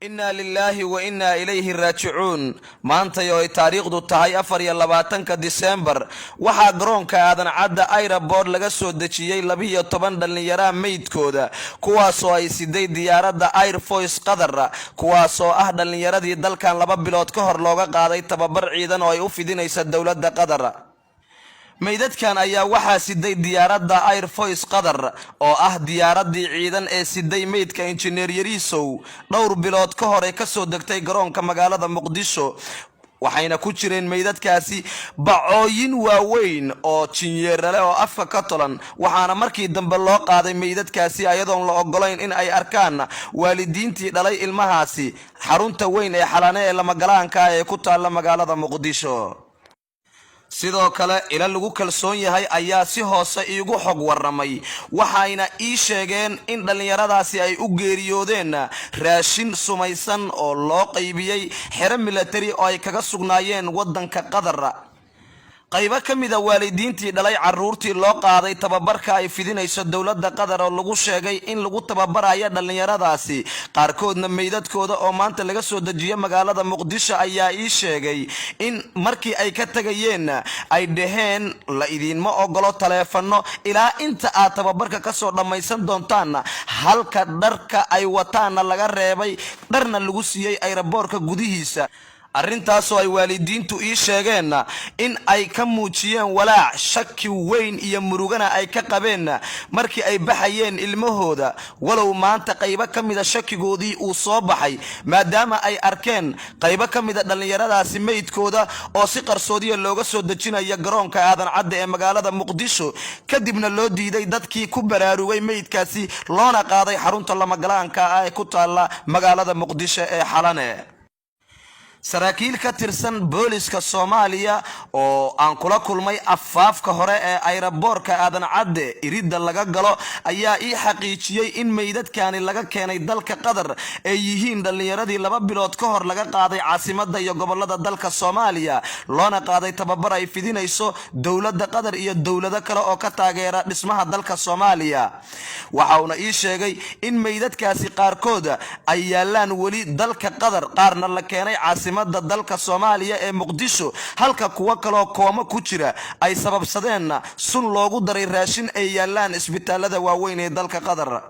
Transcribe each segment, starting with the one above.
إنا لله وإنا إليه راجعون maantay oo ay taariikhdu tahay 24 December waxa garoonka aadan cadda airport laga soo dejiyay 12 dhalinyaro meydkooda kuwaas oo ay siday diyaaradda Air Force Qatar kuwaas oo ah dhalinyaradii dalkan 2 bilood ka hor looga qaaday tababar ciidan oo ay u fidinaysa dawladda Qatar meydadkan ayaa waxa siday diyaaradda Air Force Qatar oo ah diyaaradii ciidan ee siday meydka engineer Yarisow dhowr bilood ka hor ay ka soo degtay garoonka magaalada Muqdisho waxayna ku jireen meydadkaasi bacooyin waaweyn oo jinyeerale oo afka ka tolan waxaana markii dambe loo qaaday meydadkaasi ayadoon la ogolayn in ay arkaan waalidiintii dhalay ilmahaasi xarunta weyn ee xalane ee lama galaanka ee ku taala magaalada Muqdisho sidoo kale ila lagu kalsoon yahay ayaa si hoose iigu xog waramay waxayna ii sheegeen in dhalinyaradaasi ay u geeriyoodeen raashin sumaysan oo loo qaybiyay xero military oo ay kaga sugnaayeen wadanka Qatar qayba kamida waalidiintii dhalay caruurtii loo qaaday tababarka ay fidinayso dawladda Qatar oo lagu sheegay in lagu tababarayo dhalinyaradaasi qaarkoodna meydadkooda oo maanta laga soo dejiyay magaalada Muqdisho ayaa ii sheegay in markii ay ka tagayeen ay dhaheen la idinma ogolo taleefano ilaa inta aad tababarka ka soo dhamaysan doontaan halka dharka ay wataana laga reebay dharna lagu siiyay airportka gudihiisa arrintaas oo ay waalidiintu ii sheegeen in ay ka muujiyeen walaac shaki weyn iyo murugana ay ka qabeen markii ay baxayeen ilmahooda walow maanta qayba kamida shakigoodii uu soo baxay maadaama ay arkeen qayba kamida dhalinyaradaasi meydkooda oo si qarsoodiya looga soo dejinayo garoonka aadan cadda ee magaalada Muqdisho kadibna loo diiday dadkii ku baraarugay meydkaasi loona qaaday xarunta lama galaanka ee ku taala magaalada Muqdisho ee xalane saraakiil ka tirsan booliska Soomaaliya oo aan kula kulmay afaafka hore ee airportka aadan cadde irida laga galo ayaa ii xaqiijiyay in meydadkani laga keenay dalka Qatar ay yihiin dhalinyaradii 2 bilood ka hor laga qaaday caasimadda iyo gobolada dalka Soomaaliya loona qaaday tababar ay fidinayso dawladda Qatar iyo dawlado kale oo ka taageera dhismaha dalka Soomaaliya waxa uu ii sheegay in meydadkaasi qaarkood ay yaalaan wali dalka Qatar qaarna la keenay dalka Soomaaliya ee Muqdisho halka kuwa kale kooma ku jira ay sababsadeen sun loogu daray raashin ay yaalaan isbitaalada waaweyn ee dalka Qatar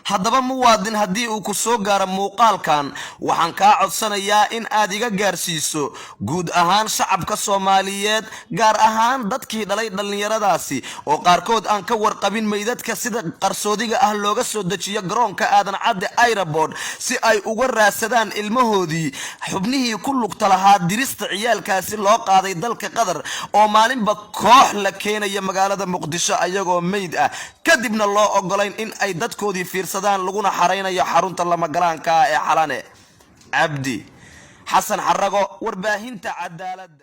haddaba muwaadin haddii uu ku soo gaaro muuqaalkan waxaan ka codsanayaa in aad iga gaarsiiso guud ahaan shacabka Soomaaliyeed gaar ahaan dadkii dhalay dhalinyaradaasi oo qaarkood aan ka warqabin meydadka sida qarsoodiga ah looga soo dejiyo garoonka aadan cadde airport si ay uga raadsadaan ilmahoodii xubnihii ku lugta lahaa dirista ciyaalkaasi loo qaaday dalka Qatar oo maalinba koox la keenayo magaalada Muqdisho ayagoo meyd ah kadibna loo ogolayn in ay dadkoodii fiirsadaan laguna xareynayo xarunta lama galaanka ee xalane Abdi Xasan Xarago warbaahinta cadaaladda